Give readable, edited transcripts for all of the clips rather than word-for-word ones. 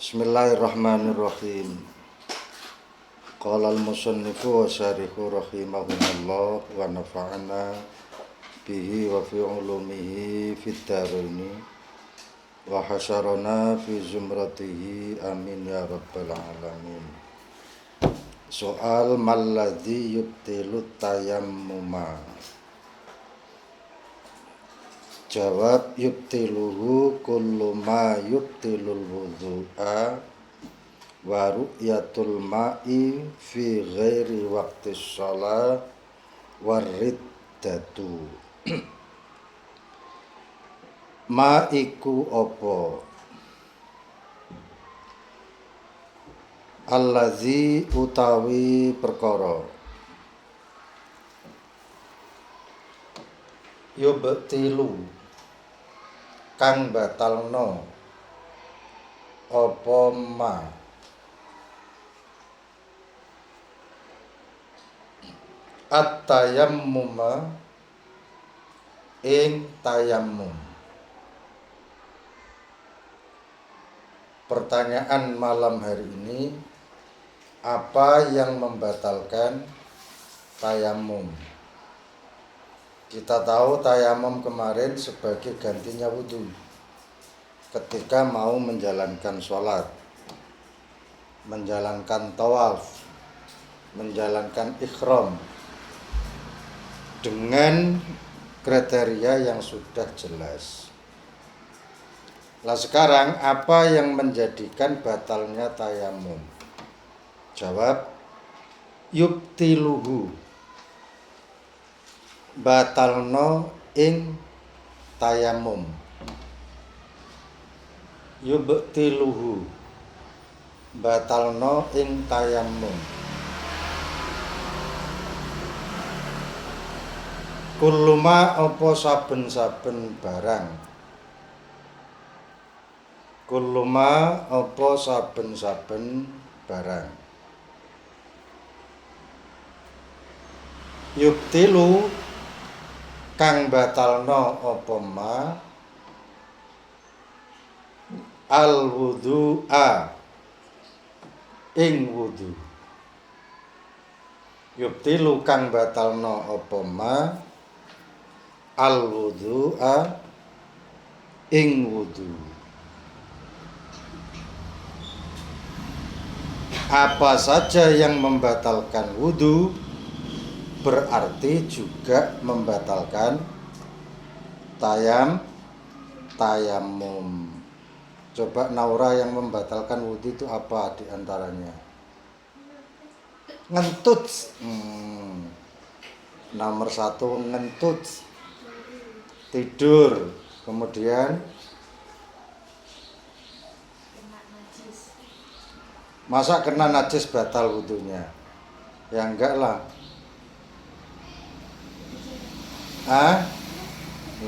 Bismillahirrahmanirrahim. Qala al-musannifu wa syarihu rahimahumullah wa nafa'ana bihi wa fi ulumihi fid dharaini wa hasyarana fi zumratihi amin ya rabbal alamin. Soal malladzi yubtilu tayammuma. Jawab, yubtiluhu kullu ma yubtilul wudhu'a wa ru'yatul ma'i fi ghairi waqtis shalah wariddatu. Ma iku apa? Allazi utawi perkara yubtilu kang batalno apa ma at-tayammuma ing tayammum. Pertanyaan malam hari ini, apa yang membatalkan tayammum? Kita tahu tayamum kemarin sebagai gantinya wudhu ketika mau menjalankan sholat, menjalankan tawaf, menjalankan ihram dengan kriteria yang sudah jelas. Nah sekarang apa yang menjadikan batalnya tayamum? Jawab, yubtiluhu, batalno ing tayamum. Yubtiluhu, batalno ing tayamum. Kulluma apa saben-saben barang. Kulluma apa saben-saben barang. Yubtilu kang batalno apa ma al wudhu'a ing wudhu. Yubtilu kang batalno apa ma al wudhu'a ing wudhu. Apa saja yang membatalkan wudhu berarti juga membatalkan tayammum. Coba Naura, yang membatalkan wudhu itu apa diantaranya? Ngentut. Nomor 1 ngentut, tidur, kemudian masa kena najis batal wudhunya? Ya enggak lah.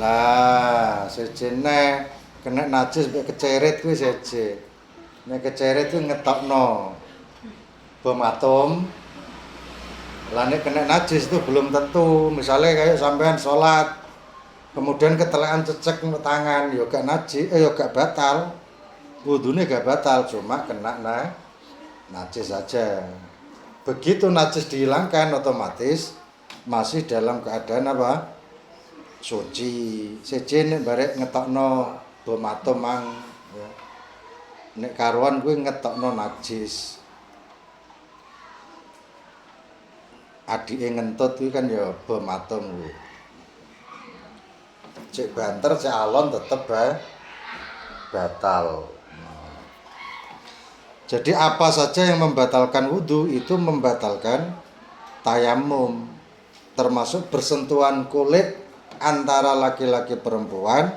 Lah sejene kena najis mek keceret kuwi seje. Nek keceret kuwi ngetokno bom atom. Lah nek kena najis itu belum tentu. Misalnya kayak sampean sholat kemudian ketelekan cecek nang tangan, ya gak najis, ya gak batal. Wudune gak batal, cuma kena najis saja. Begitu najis dihilangkan otomatis masih dalam keadaan apa? Suci. Seje nek barek ngetokno bom atom mang ya. Nek karuan kuwi ngetokno najis. Adike ngentut kuwi kan ya bom atom kuwi. Cek banter, cek alon tetep batal. Jadi apa saja yang membatalkan wudhu itu membatalkan tayamum, termasuk bersentuhan kulit antara laki-laki perempuan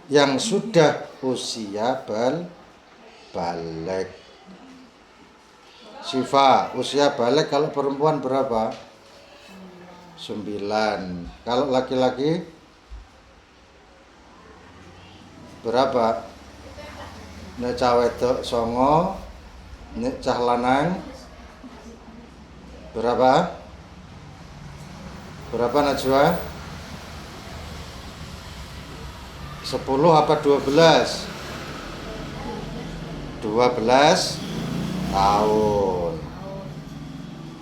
yang sudah usia balik. Syifa, usia balik kalau perempuan berapa? 9. Kalau laki-laki berapa? Nek cah wedok 9, nek cah lanang berapa? Berapa Najwa? 10 apa 12? 12 tahun.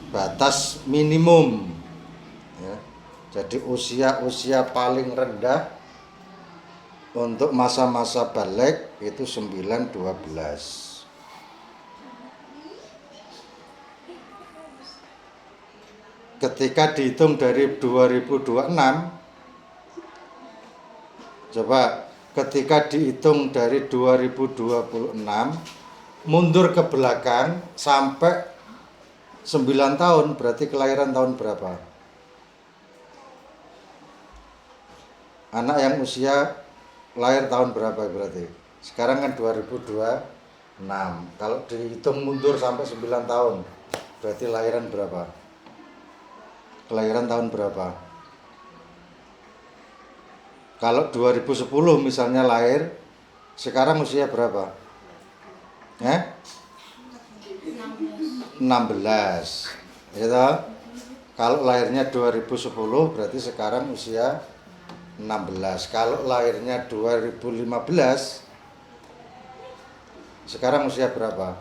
Batas minimum ya. Jadi usia paling rendah untuk masa-masa balik itu 9-12. Ketika dihitung dari 2026, coba ketika dihitung dari 2026 mundur ke belakang sampai 9 tahun, berarti kelahiran tahun berapa? Anak yang usia lahir tahun berapa berarti? Sekarang kan 2026. Kalau dihitung mundur sampai 9 tahun, berarti lahiran berapa? Kelahiran tahun berapa? Kalau 2010 misalnya lahir, sekarang usia berapa? 16. Gitu. Kalau lahirnya 2010 berarti sekarang usia 16. Kalau lahirnya 2015 sekarang usia berapa?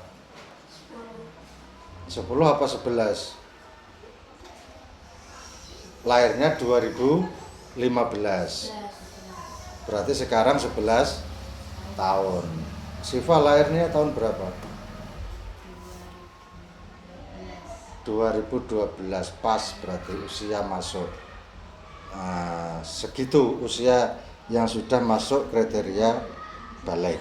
10 apa 11? Lahirnya 2015. Berarti sekarang 11 tahun. Siva lahirnya tahun berapa? 2012, pas berarti usia masuk. Nah, segitu usia yang sudah masuk kriteria balik.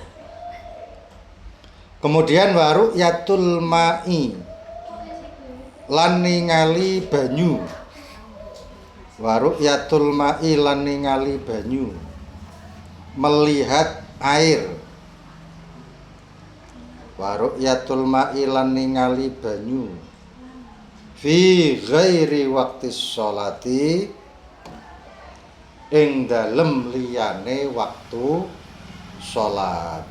Kemudian waru yatul ma'i lan ningali banyu. Waru yatul ma'i lan ningali banyu. Melihat air. Waru yatul ma'i lan ningali banyu. Fi ghairi waqtis sholati ing dalem liyane waktu sholat.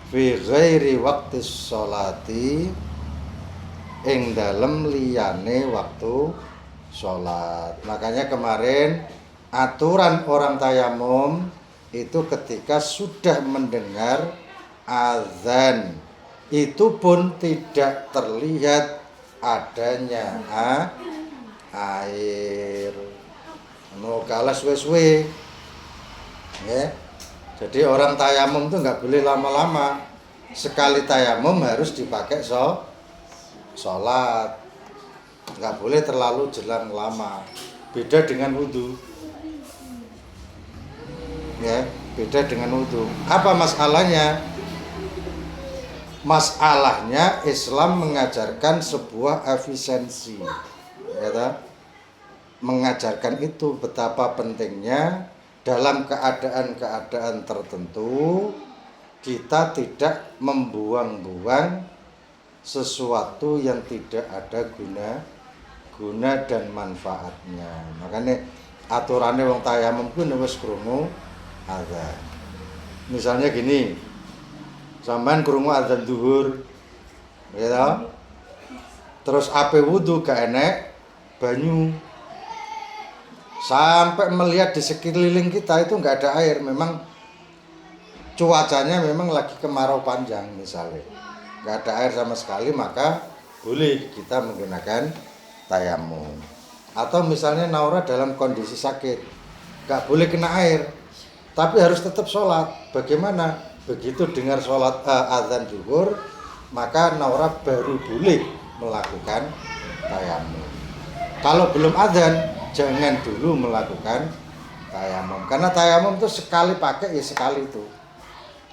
Fi ghairi waqtis sholati ing dalem liyane waktu sholat. Makanya kemarin aturan orang tayamum itu ketika sudah mendengar azan itu pun tidak terlihat adanya air. Kalah suwe-suwe ya. Jadi orang tayamum itu nggak boleh lama-lama. Sekali tayamum harus dipakai sholat. Nggak boleh terlalu jelang lama. Beda dengan wudhu ya, beda dengan wudhu. Apa masalahnya? Masalahnya Islam mengajarkan sebuah efisiensi ya toh? Mengajarkan itu betapa pentingnya dalam keadaan-keadaan tertentu kita tidak membuang-buang sesuatu yang tidak ada guna dan manfaatnya. Makanya aturannya wong tayamum ku wis krungu azan. Misalnya gini, sampean krungu azan zuhur ya toh? Terus ape wudu gak enek banyu. Sampai melihat di sekeliling kita itu nggak ada air, memang cuacanya memang lagi kemarau panjang misalnya, nggak ada air sama sekali, maka boleh kita menggunakan tayamum. Atau misalnya Naura dalam kondisi sakit, nggak boleh kena air, tapi harus tetap sholat. Bagaimana? Begitu dengar sholat azan zuhur, maka Naura baru boleh melakukan tayamum. Kalau belum azan, jangan dulu melakukan tayamum, karena tayamum itu sekali pakai ya sekali itu.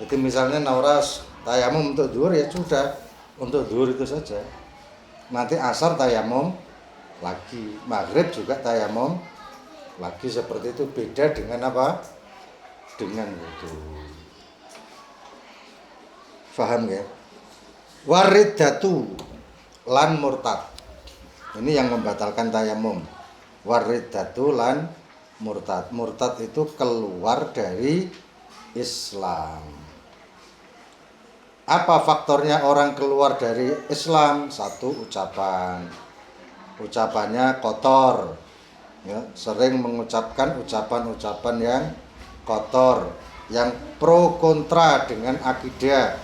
Jadi misalnya Naura tayamum untuk zuhur ya sudah, untuk zuhur itu saja. Nanti asar tayamum lagi, maghrib juga tayamum lagi, seperti itu. Beda dengan apa? Dengan wudu. Faham ya? Waridatu lan murtad. Ini yang membatalkan tayamum. Waridatu lan murtad. Murtad itu keluar dari Islam. Apa faktornya orang keluar dari Islam? Satu, ucapan. Ucapannya kotor ya, sering mengucapkan ucapan-ucapan yang kotor, yang pro kontra dengan akidah.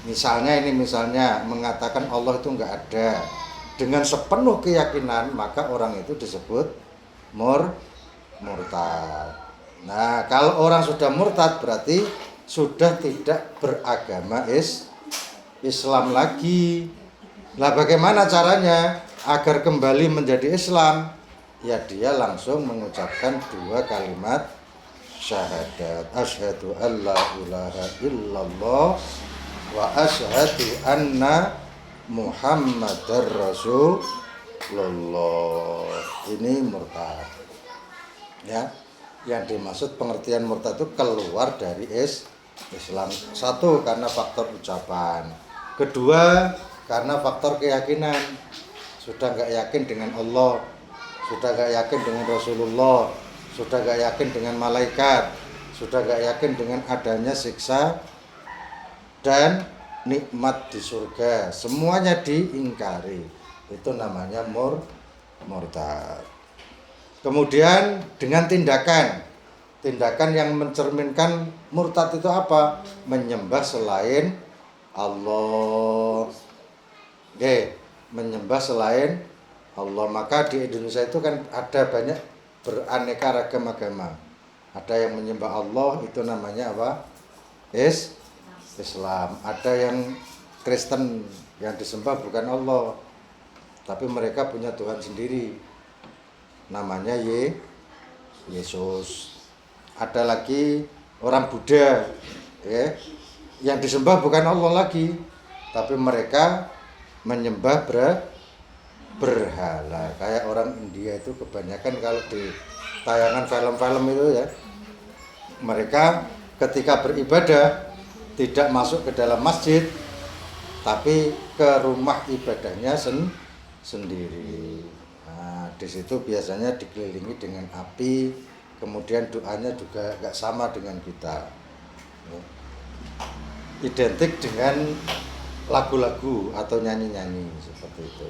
Misalnya mengatakan Allah itu enggak ada dengan sepenuh keyakinan, maka orang itu disebut murtad. Nah, kalau orang sudah murtad berarti sudah tidak beragama Islam lagi. Lah bagaimana caranya agar kembali menjadi Islam? Ya dia langsung mengucapkan 2 kalimat syahadat. Asyhadu an la ilaha illallah wa asyhadu anna Muhammadar Rasulullah. Ini murtad. Ya. Yang dimaksud pengertian murtad itu keluar dari Islam. 1 karena faktor ucapan. 2 karena faktor keyakinan. Sudah enggak yakin dengan Allah, sudah enggak yakin dengan Rasulullah, sudah enggak yakin dengan malaikat, sudah enggak yakin dengan adanya siksa dan nikmat di surga, semuanya diingkari. Itu namanya murtad. Kemudian dengan tindakan yang mencerminkan murtad itu apa? Menyembah selain Allah. Menyembah selain Allah. Maka di Indonesia itu kan ada banyak beraneka ragam agama. Ada yang menyembah Allah, itu namanya apa? Islam. Ada yang Kristen yang disembah bukan Allah, tapi mereka punya Tuhan sendiri, namanya Yesus. Ada lagi orang Buddha, yang disembah bukan Allah lagi, tapi mereka menyembah berhala. Kayak orang India itu kebanyakan kalau di tayangan film-film itu ya, mereka ketika beribadah tidak masuk ke dalam masjid, tapi ke rumah ibadahnya sendiri. Nah, di situ biasanya dikelilingi dengan api, kemudian doanya juga gak sama dengan kita. Identik dengan lagu-lagu atau nyanyi-nyanyi seperti itu.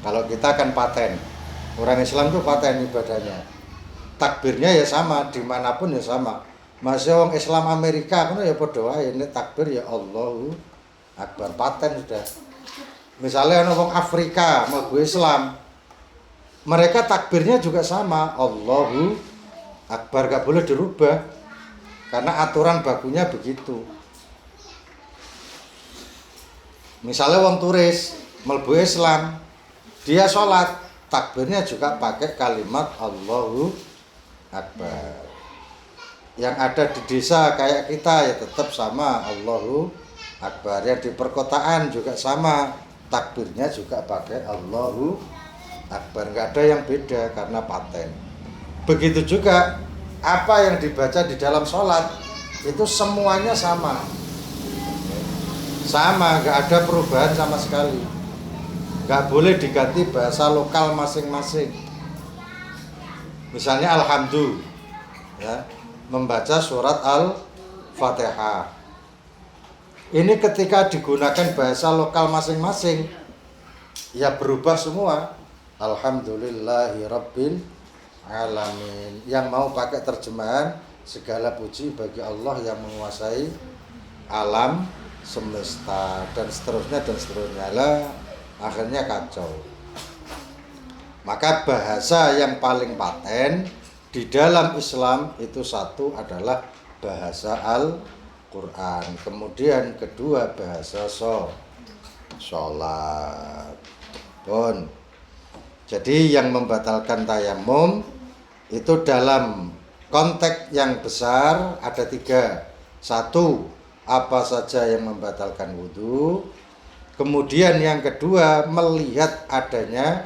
Kalau kita kan paten, orang Islam itu paten ibadahnya. Takbirnya ya sama, dimanapun ya sama. Masih orang Islam Amerika kan ya padha wae nek takbir ya Allahu Akbar, paten sudah. Misalnya orang Afrika mlebu Islam, mereka takbirnya juga sama, Allahu Akbar, gak boleh dirubah karena aturan bakunya begitu. Misalnya orang turis mlebu Islam, dia sholat, takbirnya juga pakai kalimat Allahu Akbar. Yang ada di desa kayak kita ya tetap sama Allahu Akbar. Yang di perkotaan juga sama, takbirnya juga pakai Allahu Akbar. Nggak ada yang beda karena paten. Begitu juga apa yang dibaca di dalam sholat itu semuanya sama, nggak ada perubahan sama sekali. Nggak boleh diganti bahasa lokal masing-masing. Misalnya alhamdulillah, ya, membaca surat Al-Fatihah. Ini ketika digunakan bahasa lokal masing-masing, ya berubah semua. Alhamdulillahirabbil alamin. Yang mau pakai terjemahan, segala puji bagi Allah yang menguasai alam semesta, dan seterusnya lah, akhirnya kacau. Maka bahasa yang paling paten di dalam Islam itu satu adalah bahasa Al-Quran, kemudian kedua bahasa sholat. Jadi yang membatalkan tayamum itu dalam konteks yang besar ada 3. 1, apa saja yang membatalkan wudhu. Kemudian yang kedua, melihat adanya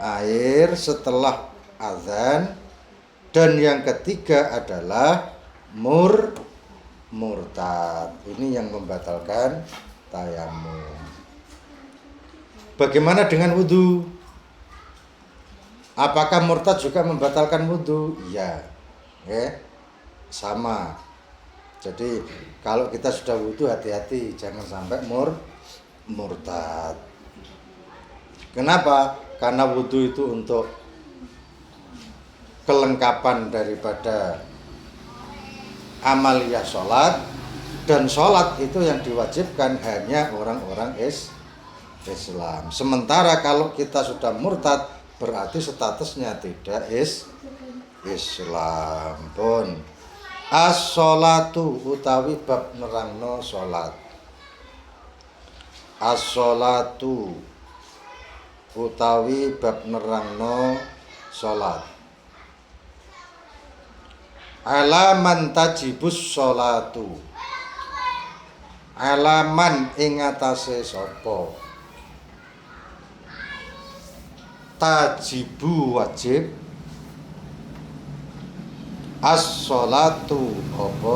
air setelah azan. Dan yang ketiga adalah murtad. Ini yang membatalkan tayamum. Bagaimana dengan wudhu? Apakah murtad juga membatalkan wudhu? Iya, sama. Jadi kalau kita sudah wudhu, hati-hati jangan sampai murtad. Kenapa? Karena wudhu itu untuk kelengkapan daripada amaliyah sholat, Dan sholat itu yang diwajibkan hanya orang-orang Islam. Sementara kalau kita sudah murtad, berarti statusnya tidak Islam pun. As-sholatu utawi bab nerangno sholat. As-sholatu utawi bab nerangno sholat. Alaman tajibus sholatu. Alaman ing atase sapa. Tajibu wajib. As-sholatu apa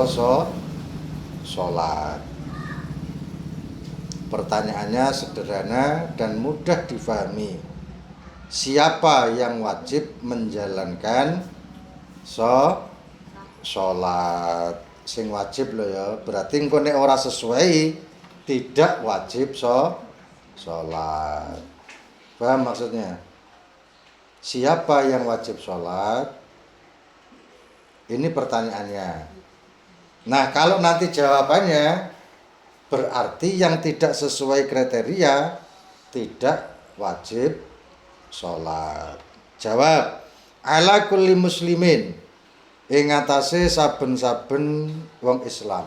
sholat. Pertanyaannya sederhana dan mudah difahami. Siapa yang wajib menjalankan sholat? Sing wajib loh ya. Berarti engko nek ora sesuai tidak wajib sholat. Paham maksudnya? Siapa yang wajib sholat? Ini pertanyaannya. Nah, kalau nanti jawabannya berarti yang tidak sesuai kriteria tidak wajib sholat. Jawab, ala kulli muslimin ing atase saben-saben wong Islam.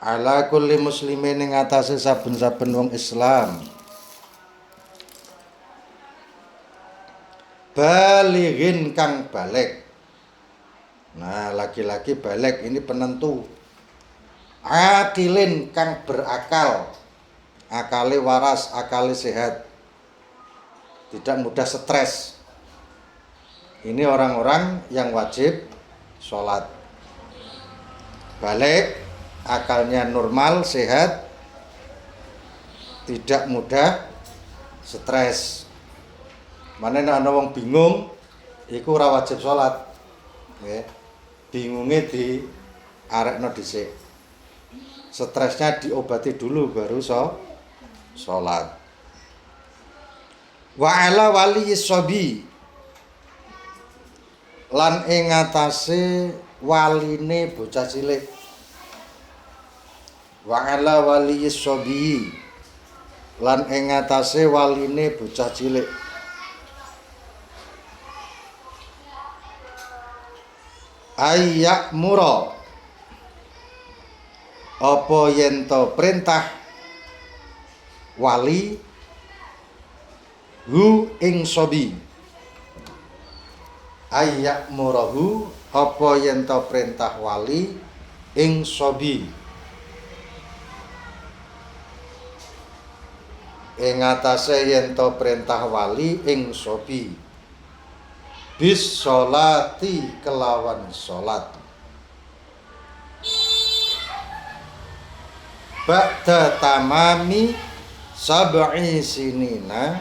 Ala kulli muslimin ing atase saben-saben wong Islam. Balighin kang balik. Nah, laki-laki balik ini penentu. Akilin kang berakal. Akale waras, akale sehat. Tidak mudah stres. Ini orang-orang yang wajib sholat. Balik, akalnya normal, sehat, tidak mudah stres. Mana ana wong bingung, iku ora wajib sholat. Nggih. Bingunge di arekno dhisik. Stresnya diobati dulu baru sholat. Wa ala wali sobi lan ing atase waline bocah cilik. Wa ala wali sobi lan ing atase waline bocah cilik. Ayyak mura apa yen to perintah wali hu ing sobi. Ayyak murahu apa yen to perintah wali ing sobi. Ing atase yen to perintah wali ing sobi. Bis sholati kelawan sholat. Ba'da tamami sab'i sinina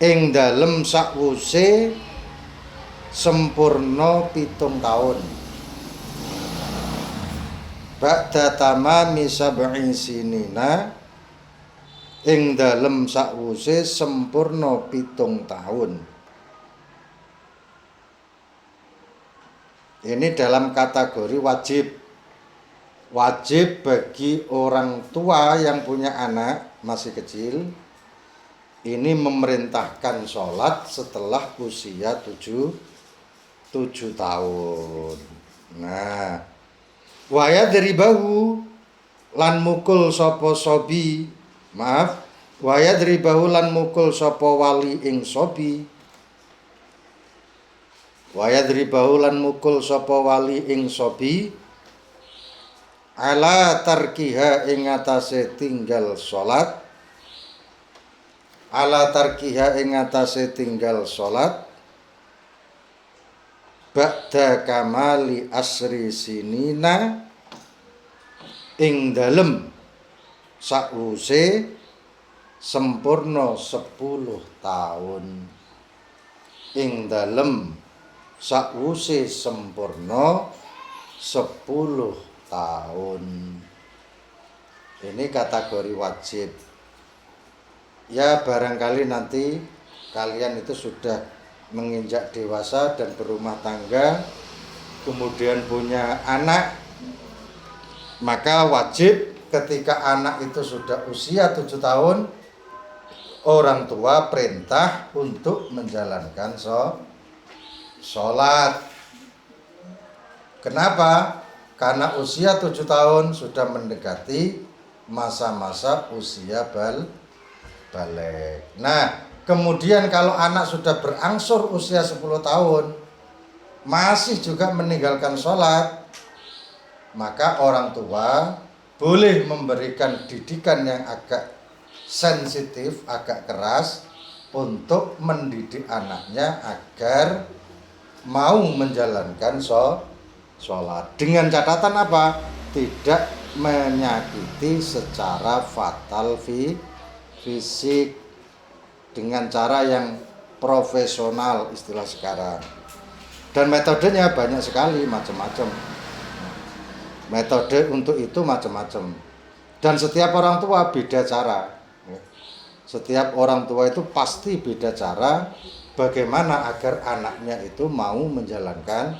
ing dalem sakwuse sempurna 7 tahun. Ba'da tamami sab'i sinina ing dalem sakwuse sempurna 7 tahun. Ini dalam kategori wajib. Wajib bagi orang tua yang punya anak masih kecil. Ini memerintahkan sholat setelah usia 7 tahun. Nah, waya dari bahu lan mukul sapa sobi. Maaf, waya dari bahulan mukul sopo wali ing sobi. Waya dari bahulan mukul sopo wali ing sobi. Ala tarkiha ing atase tinggal sholat. Ala tarkiha ing atase tinggal sholat. Ba'da kamali asri sinina ing dalem sakwuse sempurna 10 tahun. Ing dalem sakwuse sempurna 10 tahun. Ini kategori wajib. Ya barangkali nanti kalian itu sudah menginjak dewasa dan berumah tangga, kemudian punya anak, maka wajib ketika anak itu sudah usia 7 tahun, orang tua perintah untuk menjalankan sholat. Kenapa? Karena usia 7 tahun sudah mendekati masa-masa usia balik. Nah, kemudian kalau anak sudah berangsur usia 10 tahun, masih juga meninggalkan sholat, maka orang tua boleh memberikan didikan yang agak sensitif, agak keras untuk mendidik anaknya agar mau menjalankan sholat. Dengan catatan apa? Tidak menyakiti secara fatal fisik, dengan cara yang profesional istilah sekarang. Dan metodenya banyak sekali, macam-macam. Metode untuk itu macam-macam. Dan setiap orang tua beda cara. Setiap orang tua itu pasti beda cara bagaimana agar anaknya itu mau menjalankan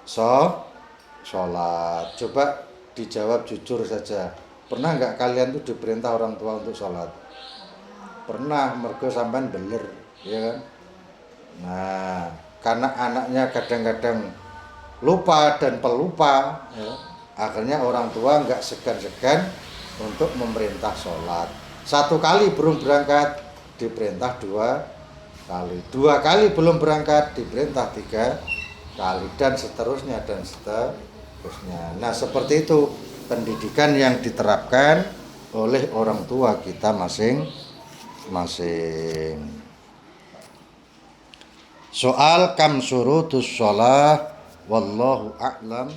sholat. Coba dijawab jujur saja. Pernah nggak kalian tuh diperintah orang tua untuk sholat? Pernah, mergo sampean beler, ya kan? Nah, karena anaknya kadang-kadang lupa dan pelupa, ya, akhirnya orang tua nggak segan-segan untuk memerintah sholat. 1 kali belum berangkat, diperintah 2 kali. 2 kali belum berangkat, diperintah 3 kali, dan seterusnya dan seterusnya. Nah, seperti itu pendidikan yang diterapkan oleh orang tua kita masing-masing. Soal kam syurutus shalah wallahu a'lam.